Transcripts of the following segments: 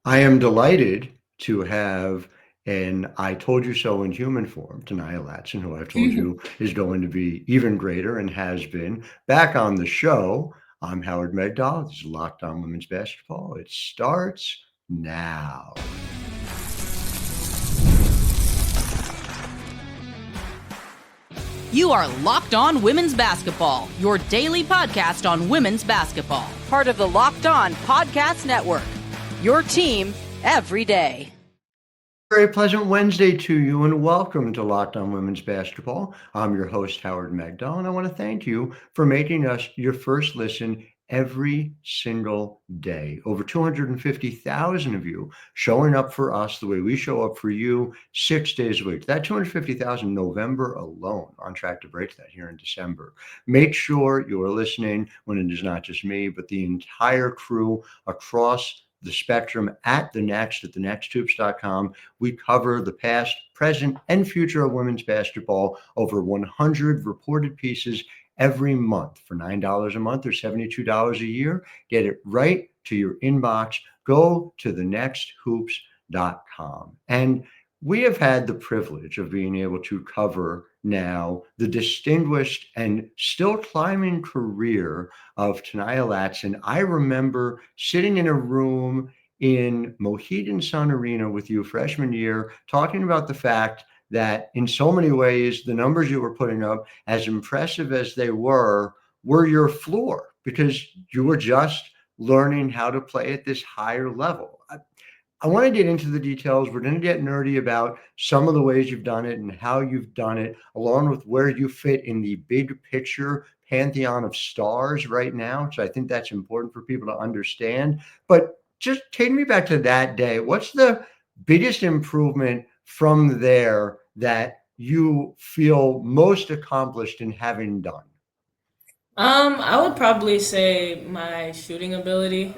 I am delighted to have an I told you so in human form, Ta'Niya Latson, who I've told you is going to be even greater and has been back on the show. I'm Howard Megdal. This is Locked On Women's Basketball. It starts now. You are Locked On Women's Basketball, your daily podcast on women's basketball. Part of the Locked On Podcast Network, your team every day. Very pleasant Wednesday to you and welcome to Locked On Women's Basketball. I'm your host, Howard Megdal, and I want to thank you for making us your first listen every single day. Over 250,000 of you showing up for us the way we show up for you 6 days a week. That 250,000 November alone, on track to break that here in December. Make sure you are listening when it is not just me, but the entire crew across the spectrum at thenexthoops.com. We cover the past, present, and future of women's basketball. Over 100 reported pieces every month for $9 a month or $72 a year. Get it right to your inbox. Go to thenexthoops.com. And we have had the privilege of being able to cover now the distinguished and still climbing career of Ta'Niya Latson. I remember sitting in a room in Mohegan Sun Arena with you freshman year, talking about the fact that in so many ways, the numbers you were putting up, as impressive as they were your floor because you were just learning how to play at this higher level. I want to get into the details. We're going to get nerdy about some of the ways you've done it and how you've done it, along with where you fit in the big picture pantheon of stars right now. So I think that's important for people to understand. But just take me back to that day. What's the biggest improvement from there that you feel most accomplished in having done? I would probably say my shooting ability.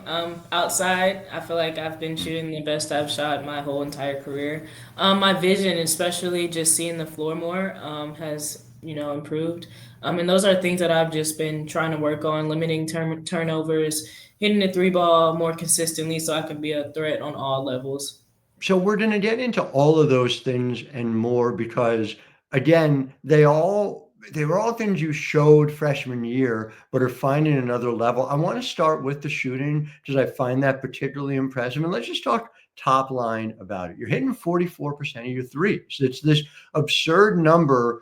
Outside, I feel like I've been shooting the best I've shot my whole entire career. My vision, especially just seeing the floor more, has improved. And those are things that I've just been trying to work on, limiting turnovers, hitting the three ball more consistently, so I can be a threat on all levels. So we're going to get into all of those things and more because again, they were all things you showed freshman year, but are finding another level. I want to start with the shooting because I find that particularly impressive. And let's just talk top line about it. You're hitting 44% of your threes. It's this absurd number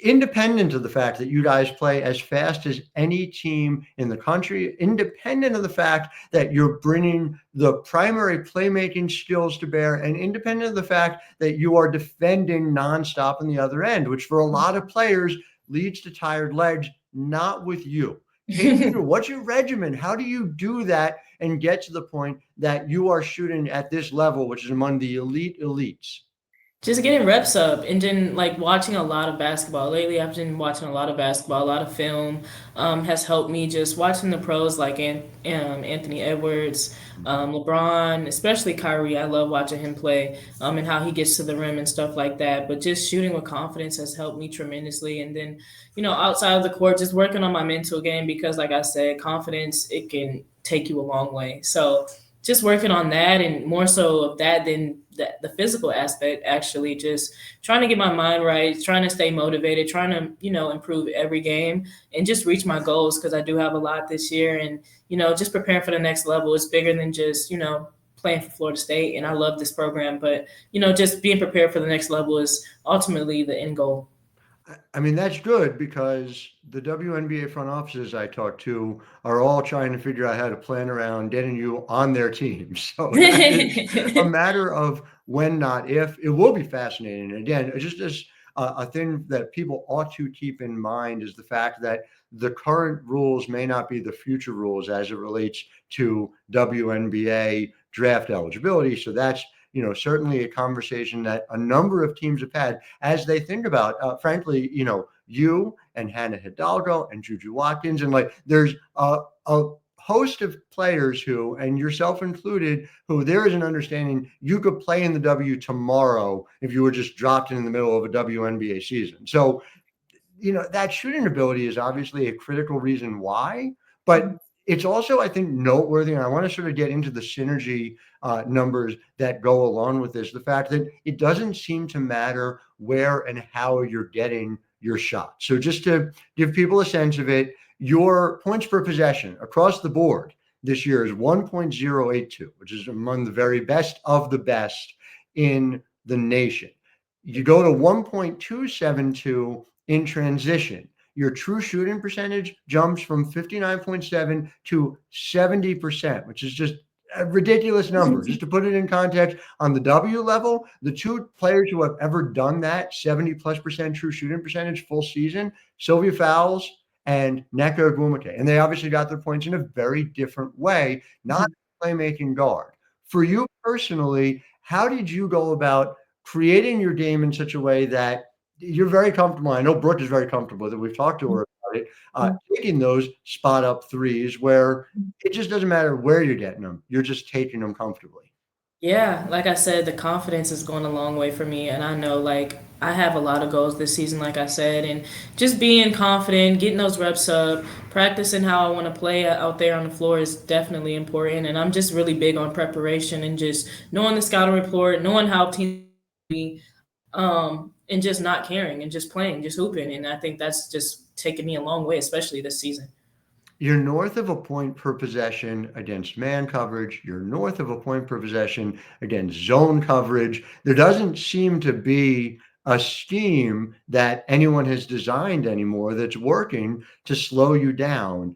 independent of the fact that you guys play as fast as any team in the country, independent of the fact that you're bringing the primary playmaking skills to bear, and independent of the fact that you are defending nonstop on the other end, which for a lot of players leads to tired legs, not with you. Take me through what's your regimen? How do you do that and get to the point that you are shooting at this level, which is among the elite elites? Just getting reps up and then like watching a lot of basketball. Lately, I've been watching a lot of basketball, a lot of film has helped me just watching the pros like Anthony Edwards, LeBron, especially Kyrie. I love watching him play and how he gets to the rim and stuff like that. But just shooting with confidence has helped me tremendously. And then, outside of the court, just working on my mental game because, like I said, confidence, it can take you a long way. So just working on that and more so of that than the physical aspect, actually just trying to get my mind right, trying to stay motivated, trying to, improve every game and just reach my goals because I do have a lot this year and, just preparing for the next level. It's bigger than just, playing for Florida State. And I love this program, but, just being prepared for the next level is ultimately the end goal. I mean, that's good because the WNBA front offices I talk to are all trying to figure out how to plan around getting you on their team. So that is a matter of when, not if. It will be fascinating. Again, just as a thing that people ought to keep in mind is the fact that the current rules may not be the future rules as it relates to WNBA draft eligibility. So that's certainly a conversation that a number of teams have had as they think about, frankly, you and Hannah Hidalgo and Juju Watkins. And like, there's a host of players who, and yourself included, who there is an understanding you could play in the W tomorrow if you were just dropped in the middle of a WNBA season. So, that shooting ability is obviously a critical reason why, but It's also, I think, noteworthy, and I want to sort of get into the synergy numbers that go along with this. The fact that it doesn't seem to matter where and how you're getting your shot. So, just to give people a sense of it, your points per possession across the board this year is 1.082, which is among the very best of the best in the nation. You go to 1.272 in transition. Your true shooting percentage jumps from 59.7 to 70%, which is just a ridiculous number. Just to put it in context, on the W level, the two players who have ever done that 70+% true shooting percentage full season, Sylvia Fowles and Nneka Ogwumike. And they obviously got their points in a very different way, not playmaking guard. For you personally, how did you go about creating your game in such a way that you're very comfortable? I know Brooke is very comfortable with it. We've talked to her about it. Taking those spot up threes where it just doesn't matter where you're getting them. You're just taking them comfortably. Yeah, like I said, the confidence is going a long way for me. And I know, like, I have a lot of goals this season, like I said, and just being confident, getting those reps up, practicing how I want to play out there on the floor is definitely important. And I'm just really big on preparation and just knowing the scouting report, knowing how teams be, and just not caring and just playing, just hooping. And I think that's just taken me a long way, especially this season. You're north of a point per possession against man coverage. You're north of a point per possession against zone coverage. There doesn't seem to be a scheme that anyone has designed anymore that's working to slow you down.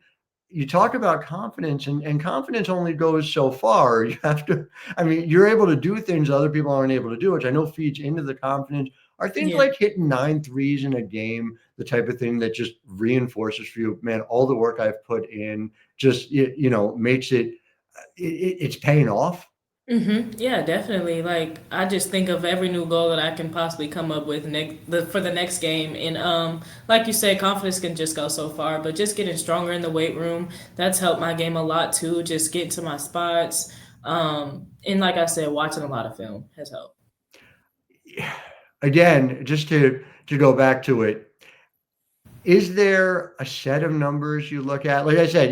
You talk about confidence, and confidence only goes so far. You have to, I mean, you're able to do things other people aren't able to do, which I know feeds into the confidence. Are things Yeah. like hitting 9 threes in a game the type of thing that just reinforces for you, man, all the work I've put in just, makes it's paying off? Yeah, definitely. Like I just think of every new goal that I can possibly come up with for the next game, and like you said, confidence can just go so far. But just getting stronger in the weight room, that's helped my game a lot too. Just getting to my spots, and like I said, watching a lot of film has helped. Again, just to go back to it, is there a set of numbers you look at? Like I said,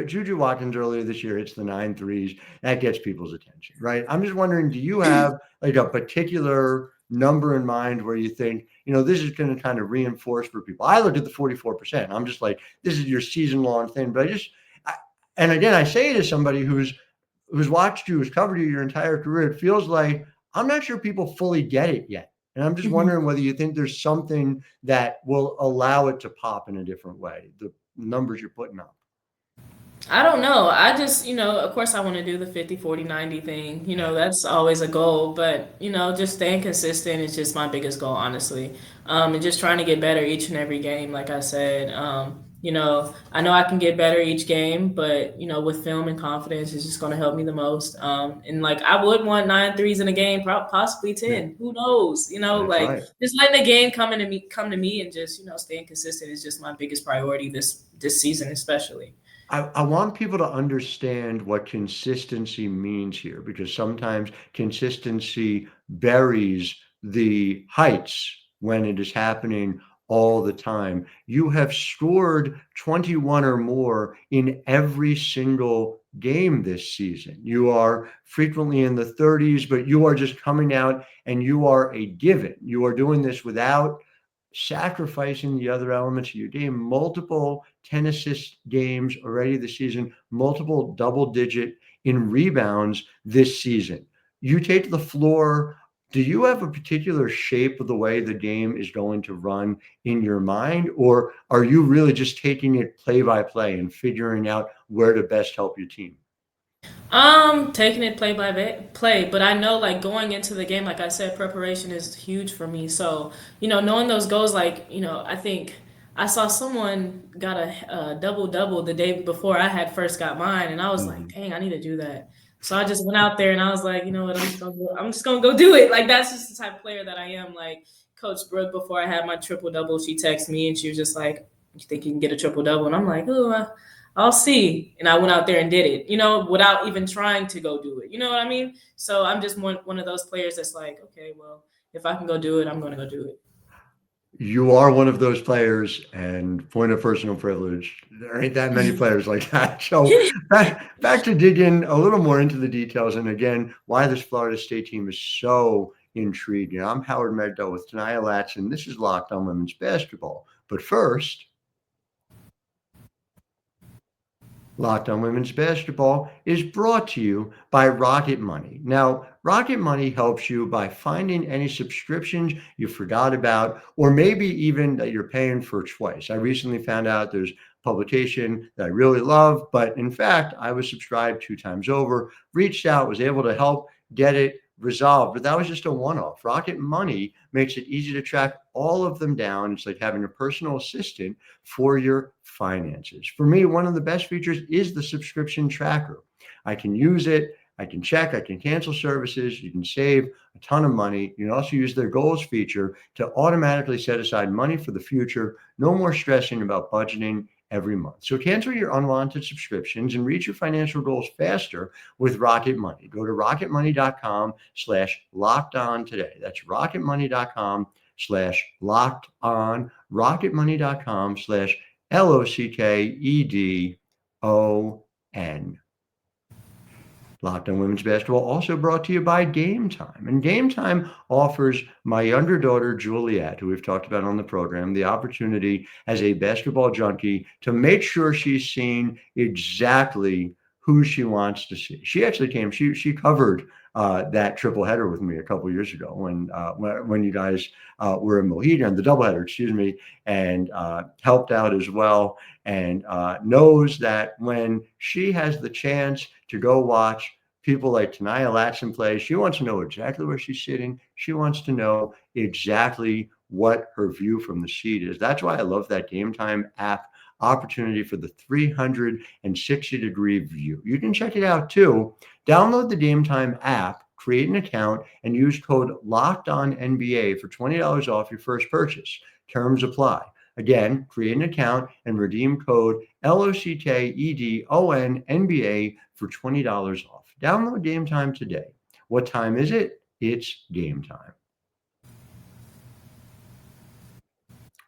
Juju Watkins earlier this year hits the 9 threes. That gets people's attention, right? I'm just wondering, do you have like a particular number in mind where you think, this is going to kind of reinforce for people? I looked at the 44%. I'm just like, this is your season long thing. But and again, I say it as somebody who's watched you, who's covered you your entire career. It feels like I'm not sure people fully get it yet. And I'm just wondering whether you think there's something that will allow it to pop in a different way, the numbers you're putting up. I don't know. I just, of course I want to do the 50, 40, 90 thing. That's always a goal, but, just staying consistent is just my biggest goal, honestly. And just trying to get better each and every game, like I said. I know I can get better each game, but, with film and confidence, it's just going to help me the most. And like, I would want 9 threes in a game, possibly 10. Yeah, Who knows? that's Like right. just letting the game come to me and just, staying consistent is just my biggest priority this season, especially. I want people to understand what consistency means here, because sometimes consistency buries the heights when it is happening all the time. You have scored 21 or more in every single game this season. You are frequently in the 30s, but you are just coming out and you are a given. You are doing this without sacrificing the other elements of your game. Multiple 10 assist games already this season, multiple double digit in rebounds this season. You take the floor. Do you have a particular shape of the way the game is going to run in your mind, or are you really just taking it play by play and figuring out where to best help your team? Taking it play by play, but I know like going into the game, like I said, preparation is huge for me. So, knowing those goals, like, I think I saw someone got a double double the day before I had first got mine, and I was like, Mhm. dang, I need to do that. So I just went out there and I was like, you know what, I'm just gonna go do it. Like that's just the type of player that I am. Like Coach Brooke, before I had my triple double, she texted me and she was just like, "You think you can get a triple double?" And I'm like, "Oh, I'll see." And I went out there and did it, without even trying to go do it. You know what I mean? So I'm just one of those players that's like, okay, well, if I can go do it, I'm going to go do it. You are one of those players, and point of personal privilege, there ain't that many players like that. So back to dig in a little more into the details, and again, why this Florida State team is so intriguing. I'm Howard Megdal with Ta'Niya Latson. This is Locked On Women's Basketball. But first, Locked On Women's Basketball is brought to you by Rocket Money. Now, Rocket Money helps you by finding any subscriptions you forgot about, or maybe even that you're paying for twice. I recently found out there's publication that I really love, but in fact, I was subscribed 2 times over, reached out, was able to help get it resolved, but that was just a one-off. Rocket Money makes it easy to track all of them down. It's like having a personal assistant for your finances. For me, one of the best features is the subscription tracker. I can use it. I can check, I can cancel services. You can save a ton of money. You can also use their goals feature to automatically set aside money for the future. No more stressing about budgeting every month. So cancel your unwanted subscriptions and reach your financial goals faster with Rocket Money. Go to rocketmoney.com/locked on today. That's rocketmoney.com/locked on, rocketmoney.com/LOCKEDON. Locked On Women's Basketball also brought to you by Game Time. And Game Time offers my younger daughter, Juliet, who we've talked about on the program, the opportunity as a basketball junkie to make sure she's seeing exactly who she wants to see. She actually she covered that triple header with me a couple of years ago when you guys were in Mohegan, the doubleheader, excuse me, and helped out as well, and knows that when she has the chance to go watch people like Ta'Niya Latson play, she wants to know exactly where she's sitting. She wants to know exactly what her view from the seat is. That's why I love that Game Time app opportunity for the 360-degree view. You can check it out too. Download the Game Time app, create an account, and use code LOCKEDONNBA for $20 off your first purchase. Terms apply. Again, create an account and redeem code LOCKEDONNBA for $20 off. Download Game Time today. What time is it? It's game time.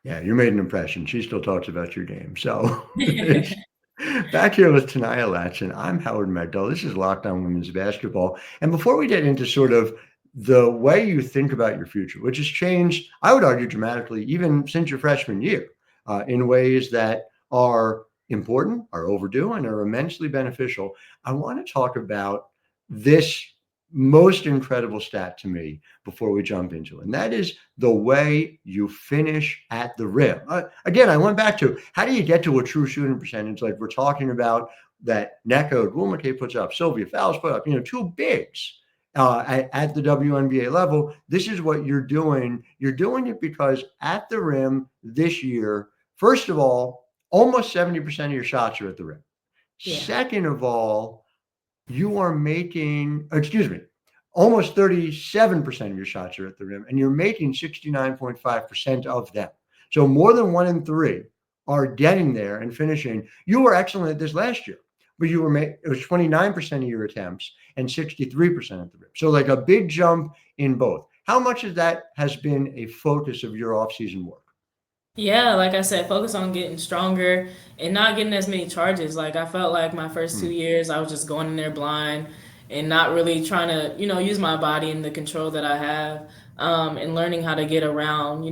Yeah, you made an impression. She still talks about your game. So back here with Ta'Niya Latson, I'm Howard Megdal. This is Locked On Women's Basketball. And before we get into sort of the way you think about your future, which has changed, I would argue, dramatically, even since your freshman year, in ways that are important, are overdue, and are immensely beneficial, I want to talk about this most incredible stat to me before we jump into it. And that is the way you finish at the rim. Again, I went back to how do you get to a true shooting percentage? Like we're talking about that Neko Gulmake puts up, Sylvia Fowles put up, two bigs at the WNBA level. This is what you're doing. You're doing it because at the rim this year, first of all, almost 70% of your shots are at the rim. Yeah. Second of all, you are making, almost 37% of your shots are at the rim, and you're making 69.5% of them. So more than 1 in 3 are getting there and finishing. You were excellent at this last year, but it was 29% of your attempts and 63% at the rim. So like a big jump in both. How much of that has been a focus of your offseason work? Yeah, like I said, focus on getting stronger and not getting as many charges. Like I felt like my first 2 years, I was just going in there blind and not really trying to, use my body and the control that I have, and learning how to get around,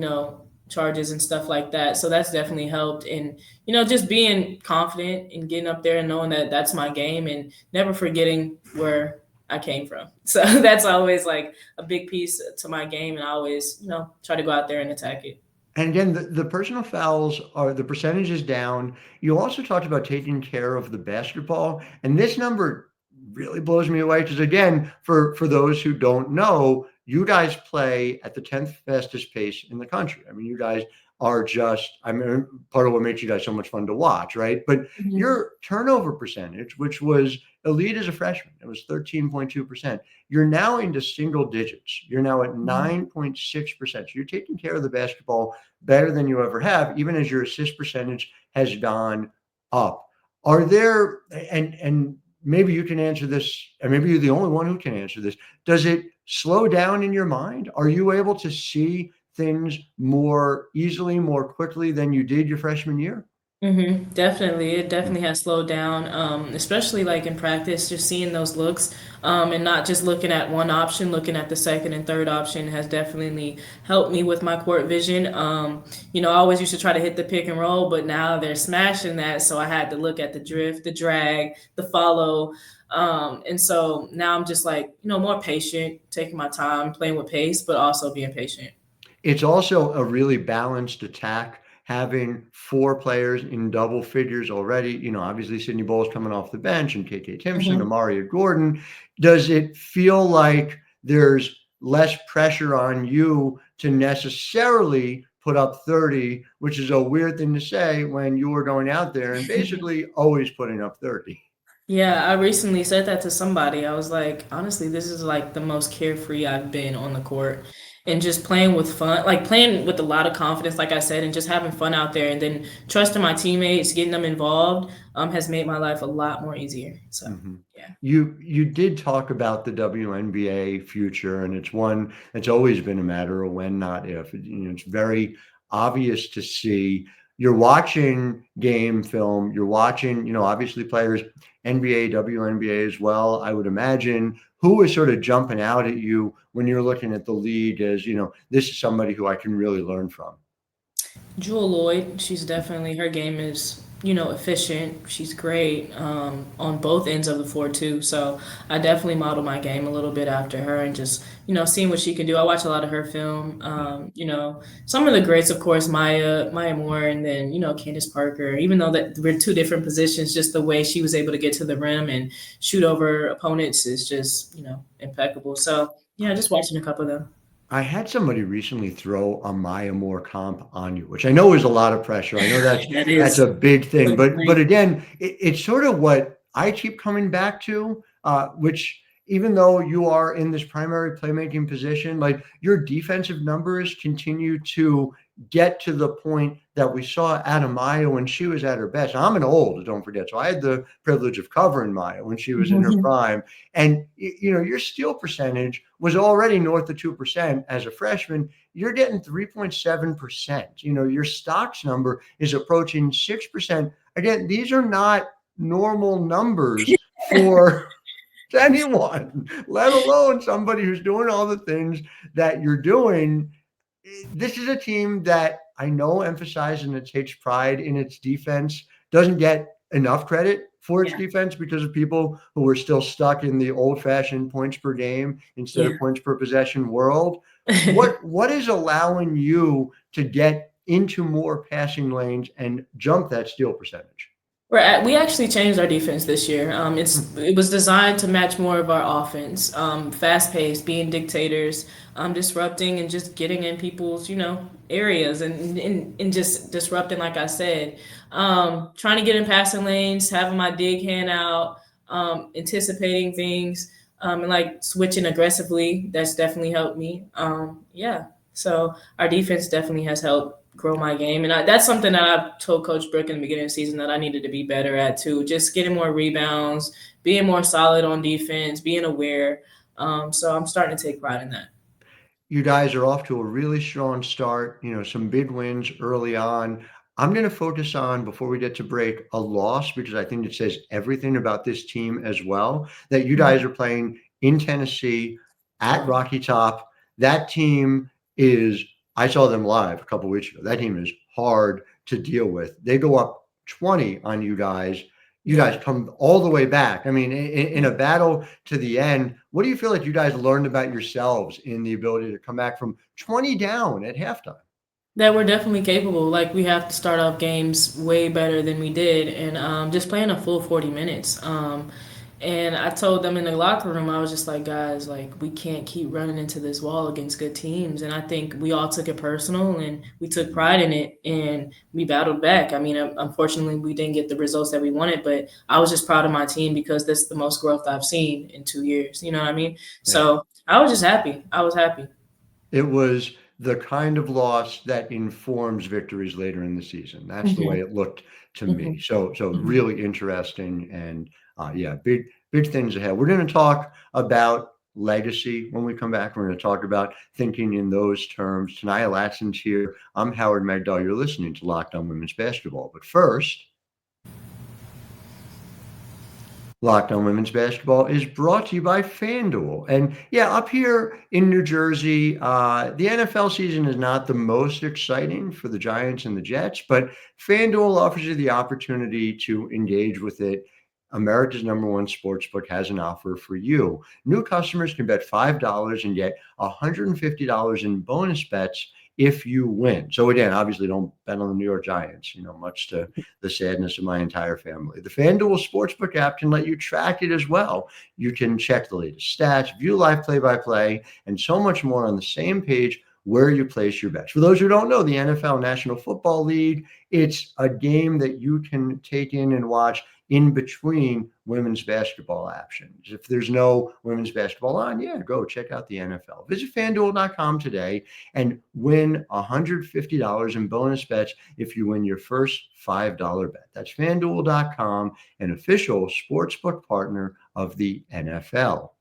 charges and stuff like that. So that's definitely helped. And, just being confident and getting up there and knowing that that's my game and never forgetting where I came from. So that's always like a big piece to my game. And I always, try to go out there and attack it. And again, the personal fouls are the percentage is down. You also talked about taking care of the basketball, and this number really blows me away because, again, for those who don't know, you guys play at the 10th fastest pace in the country. I mean, you guys are part of what makes you guys so much fun to watch, right? But your turnover percentage, which was elite as a freshman, it was 13.2%. You're now into single digits. You're now at 9.6%. So you're taking care of the basketball better than you ever have, even as your assist percentage has gone up. Are there, and maybe you can answer this, and maybe you're the only one who can answer this, does it slow down in your mind? Are you able to see things more easily, more quickly than you did your freshman year? Definitely. It definitely has slowed down, especially like in practice, just seeing those looks, and not just looking at one option, looking at the second and third option has definitely helped me with my court vision. I always used to try to hit the pick and roll, but now they're smashing that. So I had to look at the drift, the drag, the follow. And so now I'm just like, more patient, taking my time, playing with pace, but also being patient. It's also a really balanced attack, having 4 players in double figures already. Obviously Sydney Bowles coming off the bench and KK Timpson, Mhm. Amaria Gordon. Does it feel like there's less pressure on you to necessarily put up 30, which is a weird thing to say when you were going out there and basically always putting up 30? Yeah, I recently said that to somebody. I was like, honestly, this is like the most carefree I've been on the court. And just playing with fun, like playing with a lot of confidence, like I said, and just having fun out there and then trusting my teammates, getting them involved, has made my life a lot more easier. So, Mhm. yeah. You did talk about the WNBA future, and it's one that's always been a matter of when, not if. It's very obvious to see. You're watching game film. You're watching, obviously players, NBA, WNBA as well. I would imagine who is sort of jumping out at you when you're looking at the league as, this is somebody who I can really learn from. Jewel Lloyd, she's definitely her game is efficient. She's great on both ends of the floor too. So I definitely model my game a little bit after her and just seeing what she can do. I watch a lot of her film. Some of the greats, of course, Maya Moore, and then Candace Parker. Even though that we're two different positions, just the way she was able to get to the rim and shoot over opponents is just impeccable. So yeah, just watching a couple of them. I had somebody recently throw a Maya Moore comp on you, which I know is a lot of pressure. I know That that's is a big thing, but extreme. again, it's sort of what I keep coming back to, which even though you are in this primary playmaking position, like your defensive numbers continue to get to the point that we saw Adam Maya when she was at her best. I'm an old, don't forget, so I had the privilege of covering Maya when she was in her prime, and your steal percentage was already north of 2% as a freshman. You're getting 3.7%. Your stocks number is approaching 6%. Again, these are not normal numbers for anyone, let alone somebody who's doing all the things that you're doing. This is a team that I know emphasizes and it takes pride in its defense, doesn't get enough credit for its Yeah. defense because of people who are still stuck in the old-fashioned points per game instead Yeah. of points per possession world. What is allowing you to get into more passing lanes and jump that steal percentage? We actually changed our defense this year. It was designed to match more of our offense, fast paced, being dictators, disrupting and just getting in people's areas and just disrupting. Like I said, trying to get in passing lanes, having my dig hand out, anticipating things, and like switching aggressively. That's definitely helped me. Yeah, so our defense definitely has helped grow my game. And that's something that I've told Coach Brick in the beginning of the season that I needed to be better at too. Just getting more rebounds, being more solid on defense, being aware. So I'm starting to take pride in that. You guys are off to a really strong start, some big wins early on. I'm going to focus on, before we get to break, a loss because I think it says everything about this team as well, that you guys are playing in Tennessee at Oh, Rocky Top. That team is, I saw them live a couple of weeks ago. That team is hard to deal with. They go up 20 on you guys. You yeah. guys come all the way back. I mean, in a battle to the end, what do you feel like you guys learned about yourselves in the ability to come back from 20 down at halftime? That we're definitely capable. Like we have to start off games way better than we did, and just playing a full 40 minutes. And I told them in the locker room, I was just like, guys, like we can't keep running into this wall against good teams. And I think we all took it personal, and we took pride in it, and we battled back. I mean, unfortunately, we didn't get the results that we wanted, but I was just proud of my team because that's the most growth I've seen in 2 years. You know what I mean? Yeah. So I was just happy. I was happy. It was the kind of loss that informs victories later in the season. That's the way Hmm. it looked to me. Hmm. So Hmm. really interesting, and yeah, big things ahead. We're going to talk about legacy. When we come back, we're going to talk about thinking in those terms. Ta'Niya Latson's here. I'm Howard Megdal. You're listening to Locked On Women's Basketball. But first, Locked On Women's Basketball is brought to you by FanDuel. And yeah, up here in New Jersey, the NFL season is not the most exciting for the Giants and the Jets, but FanDuel offers you the opportunity to engage with it. America's #1 sportsbook has an offer for you. New customers can bet $5 and get $150 in bonus bets if you win. So again, obviously don't bet on the New York Giants, much to the sadness of my entire family. The FanDuel Sportsbook app can let you track it as well. You can check the latest stats, view live play-by-play, and so much more on the same page where you place your bets. For those who don't know, the NFL National Football League, it's a game that you can take in and watch in between women's basketball actions. If there's no women's basketball on, go check out the NFL. Visit FanDuel.com today and win $150 in bonus bets if you win your first $5 bet. That's FanDuel.com, an official sportsbook partner of the NFL.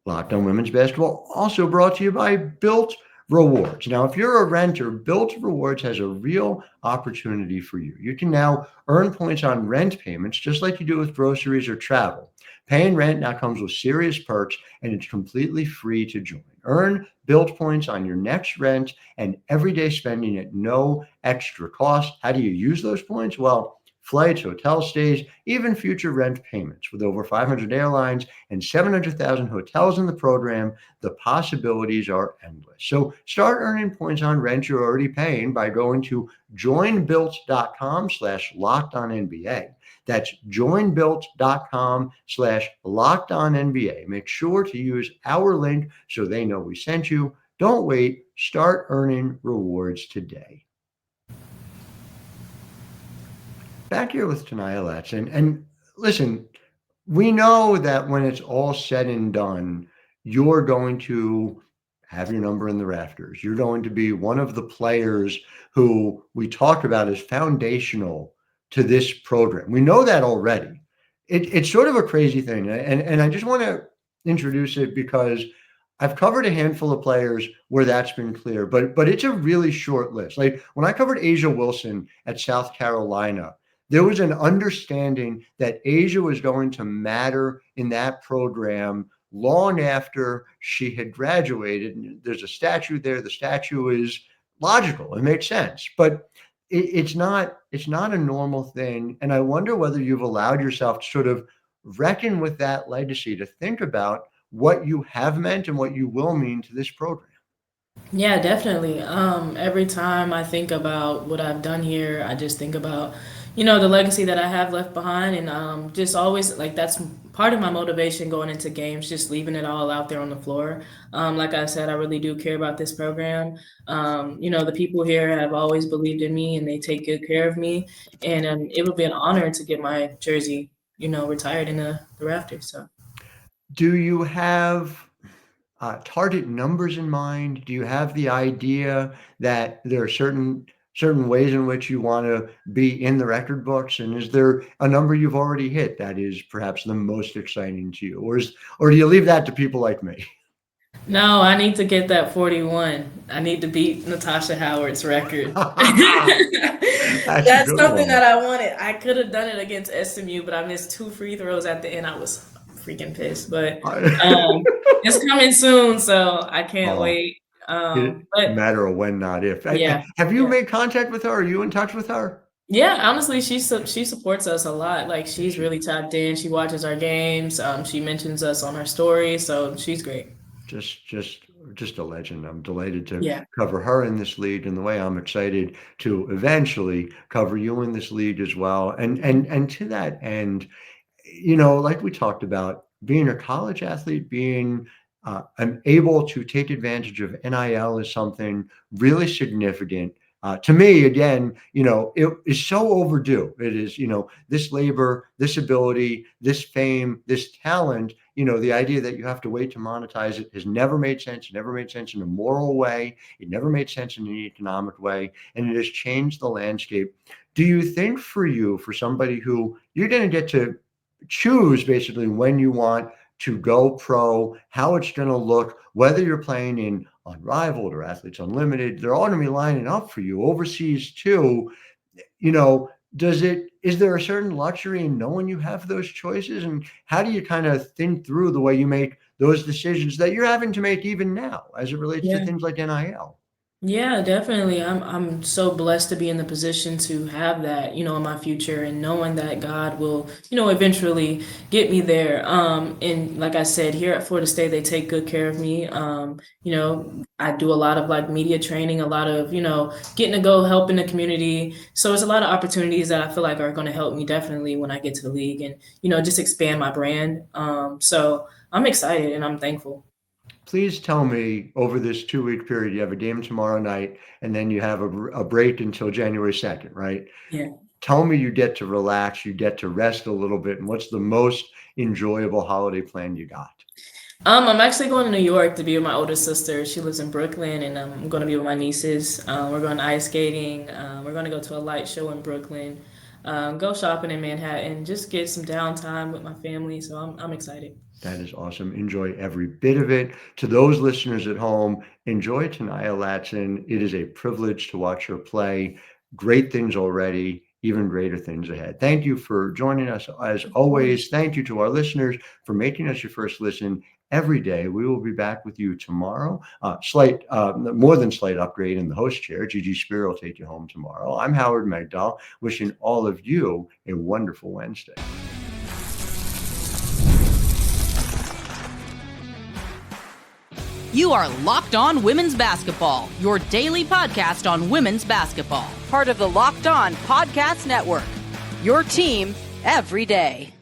Locked On Women's Basketball also brought to you by Built Rewards. Now, if you're a renter, Built Rewards has a real opportunity for you. You can now earn points on rent payments just like you do with groceries or travel. Paying rent now comes with serious perks, and it's completely free to join. Earn Built points on your next rent and everyday spending at no extra cost. How do you use those points? Well, flights, hotel stays, even future rent payments. With over 500 airlines and 700,000 hotels in the program, the possibilities are endless. So start earning points on rent you're already paying by going to joinbuilt.com/lockedonnba. That's joinbuilt.com/lockedonnba. Make sure to use our link so they know we sent you. Don't wait. Start earning rewards today. Back here with Ta'Niya Latson. And listen, we know that when it's all said and done, you're going to have your number in the rafters. You're going to be one of the players who we talk about as foundational to this program. We know that already. It's sort of a crazy thing. And I just want to introduce it because I've covered a handful of players where that's been clear, but it's a really short list. Like when I covered Asia Wilson at South Carolina, there was an understanding that Asia was going to matter in that program long after she had graduated. And there's a statue there. The statue is logical. It makes sense, but it's not a normal thing. And I wonder whether you've allowed yourself to sort of reckon with that legacy, to think about what you have meant and what you will mean to this program. Yeah, definitely. Every time I think about what I've done here, I just think about, the legacy that I have left behind, and just always like that's part of my motivation going into games, just leaving it all out there on the floor. Like I said, I really do care about this program. The people here have always believed in me, and they take good care of me, and it would be an honor to get my jersey, retired in the rafters. So. Do you have target numbers in mind? Do you have the idea that there are certain ways in which you want to be in the record books? And is there a number you've already hit that is perhaps the most exciting to you? Or do you leave that to people like me? No, I need to get that 41. I need to beat Natasha Howard's record. That's something that I wanted. I could have done it against SMU, but I missed 2 free throws at the end. I was freaking pissed, but it's coming soon, so I can't wait. But matter of when, not if. Yeah. Have you made contact with her? Are you in touch with her? Yeah, honestly, she supports us a lot. Like she's really tapped in. She watches our games. She mentions us on her story, so she's great. Just a legend. I'm delighted to cover her in this league, and the way I'm excited to eventually cover you in this league as well. And to that end, like we talked about, being a college athlete, being able to take advantage of NIL is something really significant. To me, again, it is so overdue. It is, this labor, this ability, this fame, this talent, the idea that you have to wait to monetize it has never made sense. It never made sense in a moral way. It never made sense in an economic way. And it has changed the landscape. Do you think for somebody who you're going to get to choose basically when you want to go pro, how it's going to look, whether you're playing in Unrivaled or Athletes Unlimited, they're all going to be lining up for you overseas too. Is there a certain luxury in knowing you have those choices? And how do you kind of think through the way you make those decisions that you're having to make even now as it relates to Yeah. things like NIL? Yeah, definitely. I'm so blessed to be in the position to have that, in my future, and knowing that God will, eventually get me there. And like I said, here at Florida State, they take good care of me. I do a lot of like media training, a lot of, getting to go help in the community. So it's a lot of opportunities that I feel like are going to help me definitely when I get to the league, and, just expand my brand. So I'm excited and I'm thankful. Please tell me, over this 2-week period, you have a game tomorrow night, and then you have a break until January 2nd, right? Yeah. Tell me you get to relax, you get to rest a little bit, and what's the most enjoyable holiday plan you got? I'm actually going to New York to be with my older sister. She lives in Brooklyn, and I'm going to be with my nieces. We're going ice skating. We're going to go to a light show in Brooklyn. Go shopping in Manhattan. Just get some downtime with my family. So I'm excited. That is awesome. Enjoy every bit of it. To those listeners at home, enjoy Ta'Niya Latson. It is a privilege to watch her play. Great things already, even greater things ahead. Thank you for joining us as always. Thank you to our listeners for making us your first listen every day. We will be back with you tomorrow. More than slight upgrade in the host chair. Gigi Spear will take you home tomorrow. I'm Howard Megdal, wishing all of you a wonderful Wednesday. You are Locked On Women's Basketball, your daily podcast on women's basketball. Part of the Locked On Podcast Network, your team every day.